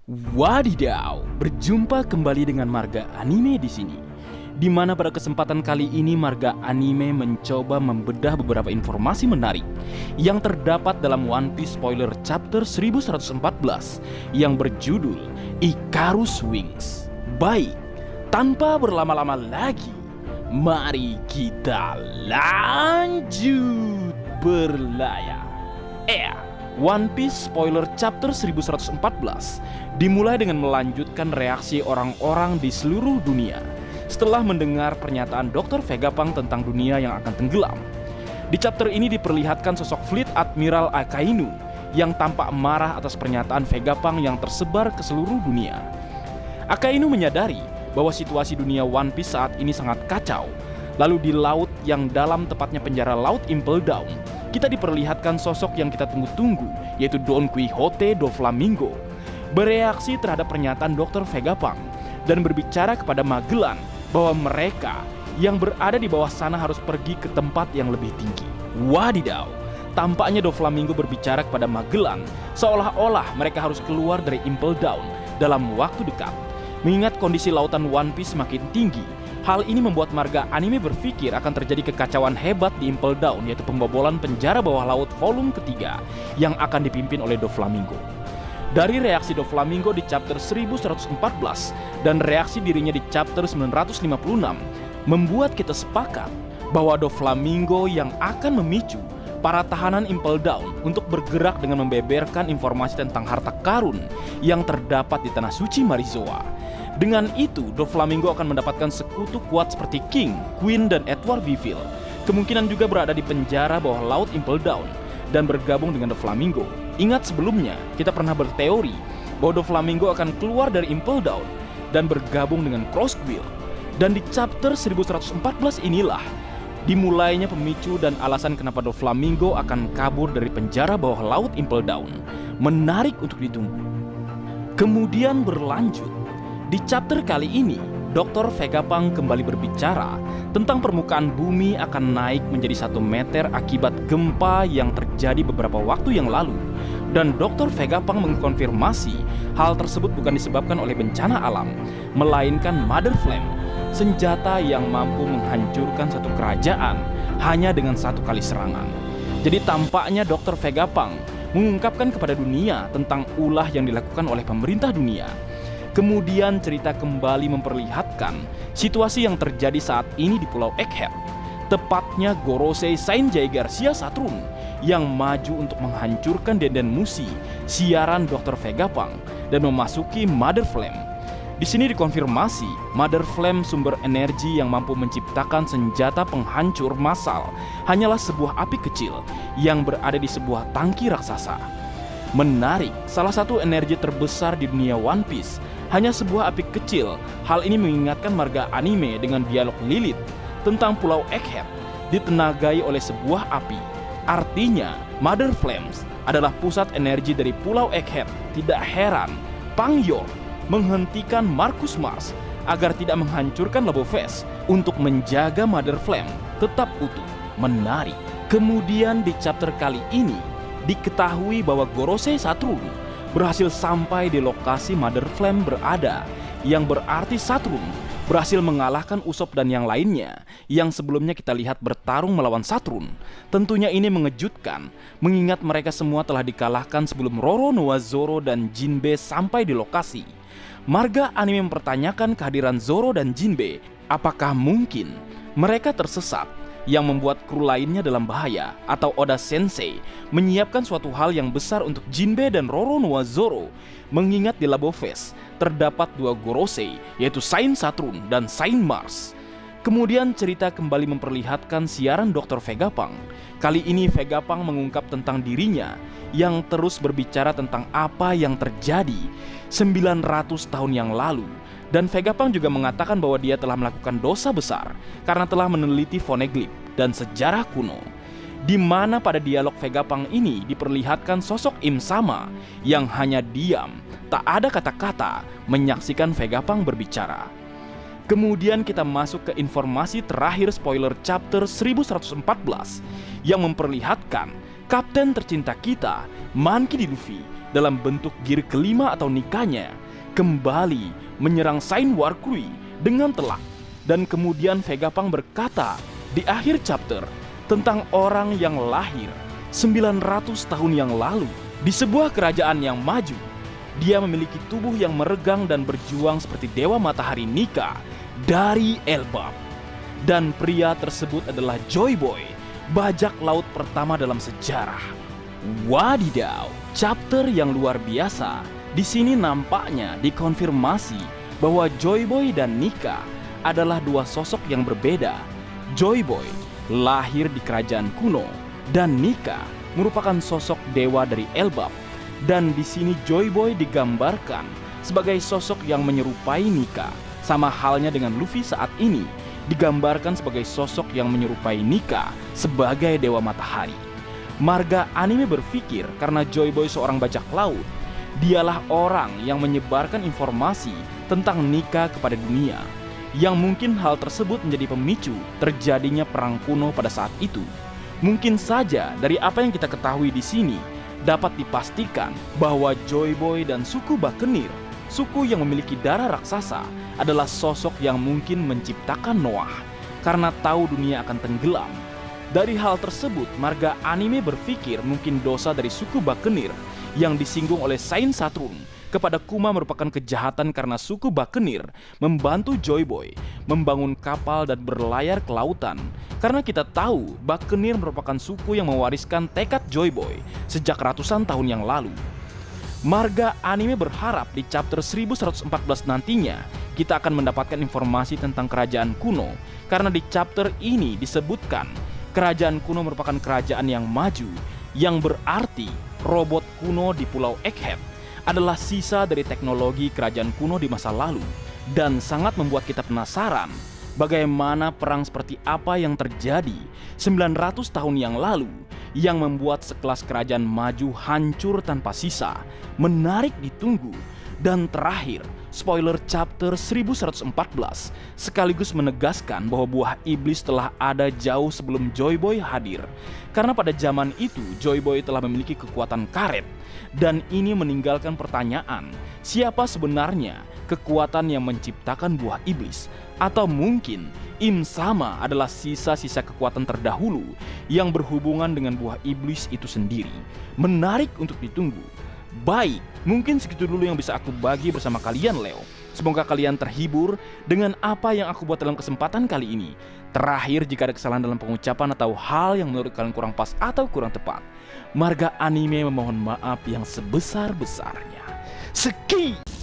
Wadidaw, berjumpa kembali dengan Marga Anime di sini. Di mana pada kesempatan kali ini Marga Anime mencoba membedah beberapa informasi menarik yang terdapat dalam One Piece spoiler chapter 1114 yang berjudul Icarus Wings. Baik, tanpa berlama-lama lagi, mari kita lanjut berlayar. One Piece spoiler chapter 1114 dimulai dengan melanjutkan reaksi orang-orang di seluruh dunia setelah mendengar pernyataan Dr. Vegapunk tentang dunia yang akan tenggelam. Di chapter ini diperlihatkan sosok Fleet Admiral Akainu yang tampak marah atas pernyataan Vegapunk yang tersebar ke seluruh dunia. Akainu menyadari bahwa situasi dunia One Piece saat ini sangat kacau. Lalu di laut yang dalam, tepatnya penjara laut Impel Down, kita diperlihatkan sosok yang kita tunggu-tunggu, yaitu Don Quixote Doflamingo, bereaksi terhadap pernyataan Dr. Vegapunk dan berbicara kepada Magellan bahwa mereka yang berada di bawah sana harus pergi ke tempat yang lebih tinggi. Wadidaw, tampaknya Doflamingo berbicara kepada Magellan seolah-olah mereka harus keluar dari Impel Down dalam waktu dekat. Mengingat kondisi lautan One Piece makin tinggi, hal ini membuat Marga Anime berpikir akan terjadi kekacauan hebat di Impel Down, yaitu pembobolan penjara bawah laut volume ketiga yang akan dipimpin oleh Doflamingo. Dari reaksi Doflamingo di chapter 1114 dan reaksi dirinya di chapter 956 membuat kita sepakat bahwa Doflamingo yang akan memicu para tahanan Impel Down untuk bergerak dengan membeberkan informasi tentang harta karun yang terdapat di Tanah Suci Marizoa. Dengan itu, Doflamingo akan mendapatkan sekutu kuat seperti King, Queen, dan Edward Biville. Kemungkinan juga berada di penjara bawah laut Impel Down dan bergabung dengan Doflamingo. Ingat sebelumnya, kita pernah berteori bahwa Doflamingo akan keluar dari Impel Down dan bergabung dengan Crossquill. Dan di chapter 1114 inilah dimulainya pemicu dan alasan kenapa Doflamingo akan kabur dari penjara bawah laut Impel Down. Menarik untuk ditunggu. Kemudian berlanjut. Di chapter kali ini, Dr. Vegapunk kembali berbicara tentang permukaan bumi akan naik menjadi 1 meter akibat gempa yang terjadi beberapa waktu yang lalu. Dan Dr. Vegapunk mengkonfirmasi hal tersebut bukan disebabkan oleh bencana alam, melainkan Mother Flame, senjata yang mampu menghancurkan satu kerajaan hanya dengan 1 kali serangan. Jadi tampaknya Dr. Vegapunk mengungkapkan kepada dunia tentang ulah yang dilakukan oleh pemerintah dunia. Kemudian cerita kembali memperlihatkan situasi yang terjadi saat ini di Pulau Egghead. Tepatnya Gorosei Sainjay Garcia Saturn yang maju untuk menghancurkan Denden Mushi, siaran Dr. Vegapunk, dan memasuki Mother Flame. Di sini dikonfirmasi Mother Flame, sumber energi yang mampu menciptakan senjata penghancur massal, hanyalah sebuah api kecil yang berada di sebuah tangki raksasa. Menarik, salah satu energi terbesar di dunia One Piece hanya sebuah api kecil. Hal ini mengingatkan Marga Anime dengan dialog Lilith tentang Pulau Egghead ditenagai oleh sebuah api. Artinya, Mother Flames adalah pusat energi dari Pulau Egghead. Tidak heran Pang Yor menghentikan Marcus Mars agar tidak menghancurkan Labo Fest untuk menjaga Mother Flame tetap utuh. Menarik. Kemudian di chapter kali ini diketahui bahwa Gorosei Saturn berhasil sampai di lokasi Mother Flame berada, yang berarti Saturn berhasil mengalahkan Usopp dan yang lainnya yang sebelumnya kita lihat bertarung melawan Saturn. Tentunya ini mengejutkan, mengingat mereka semua telah dikalahkan sebelum Roronoa, Zoro, dan Jinbe sampai di lokasi. Marga Anime mempertanyakan kehadiran Zoro dan Jinbe. Apakah mungkin mereka tersesat yang membuat kru lainnya dalam bahaya, atau Oda Sensei menyiapkan suatu hal yang besar untuk Jinbe dan Roronoa Zoro, mengingat di Labo Fest terdapat 2 Gorosei, yaitu Saint Saturn dan Saint Mars. Kemudian cerita kembali memperlihatkan siaran Dr. Vegapunk. Kali ini Vegapunk mengungkap tentang dirinya yang terus berbicara tentang apa yang terjadi 900 tahun yang lalu. Dan Vegapunk juga mengatakan bahwa dia telah melakukan dosa besar karena telah meneliti poneglyph dan sejarah kuno. Di mana pada dialog Vegapunk ini diperlihatkan sosok Im Sama yang hanya diam, tak ada kata-kata, menyaksikan Vegapunk berbicara. Kemudian kita masuk ke informasi terakhir spoiler chapter 1114 yang memperlihatkan kapten tercinta kita, Monkey D. Luffy, dalam bentuk gear kelima atau Nikanya kembali menyerang Saint Warkrui dengan telak. Dan kemudian Vegapunk berkata di akhir chapter tentang orang yang lahir 900 tahun yang lalu di sebuah kerajaan yang maju. Dia memiliki tubuh yang meregang dan berjuang seperti Dewa Matahari Nika dari Elbap. Dan pria tersebut adalah Joy Boy, bajak laut pertama dalam sejarah. Wadidaw, chapter yang luar biasa. Di sini nampaknya dikonfirmasi bahwa Joy Boy dan Nika adalah dua sosok yang berbeda. Joy Boy lahir di kerajaan kuno dan Nika merupakan sosok dewa dari Elbap. Dan di sini Joy Boy digambarkan sebagai sosok yang menyerupai Nika, sama halnya dengan Luffy saat ini digambarkan sebagai sosok yang menyerupai Nika sebagai dewa matahari. Marga anime berpikir karena Joy Boy seorang bajak laut, dialah orang yang menyebarkan informasi tentang Nika kepada dunia, yang mungkin hal tersebut menjadi pemicu terjadinya perang kuno pada saat itu. Mungkin saja dari apa yang kita ketahui di sini dapat dipastikan bahwa Joy Boy dan suku Bakenir, suku yang memiliki darah raksasa, adalah sosok yang mungkin menciptakan Noah karena tahu dunia akan tenggelam. Dari hal tersebut, marga anime berpikir mungkin dosa dari suku Bakenir yang disinggung oleh Saint Saturn kepada Kuma merupakan kejahatan karena suku Bakenir membantu Joy Boy membangun kapal dan berlayar ke lautan. Karena kita tahu Bakenir merupakan suku yang mewariskan tekad Joy Boy sejak ratusan tahun yang lalu. Marga anime berharap di chapter 1114 nantinya kita akan mendapatkan informasi tentang kerajaan kuno, karena di chapter ini disebutkan kerajaan kuno merupakan kerajaan yang maju, yang berarti robot kuno di Pulau Egghead adalah sisa dari teknologi kerajaan kuno di masa lalu, dan sangat membuat kita penasaran bagaimana perang seperti apa yang terjadi 900 tahun yang lalu yang membuat sekelas kerajaan maju hancur tanpa sisa. Menarik ditunggu. Dan terakhir, spoiler chapter 1114 sekaligus menegaskan bahwa buah iblis telah ada jauh sebelum Joy Boy hadir. Karena pada zaman itu Joy Boy telah memiliki kekuatan karet. Dan ini meninggalkan pertanyaan, siapa sebenarnya kekuatan yang menciptakan buah iblis? Atau mungkin Im Sama adalah sisa-sisa kekuatan terdahulu yang berhubungan dengan buah iblis itu sendiri. Menarik untuk ditunggu. Baik, mungkin segitu dulu yang bisa aku bagi bersama kalian, Leo. Semoga kalian terhibur dengan apa yang aku buat dalam kesempatan kali ini. Terakhir, jika ada kesalahan dalam pengucapan atau hal yang menurut kalian kurang pas atau kurang tepat, marga anime memohon maaf yang sebesar-besarnya. Sekian.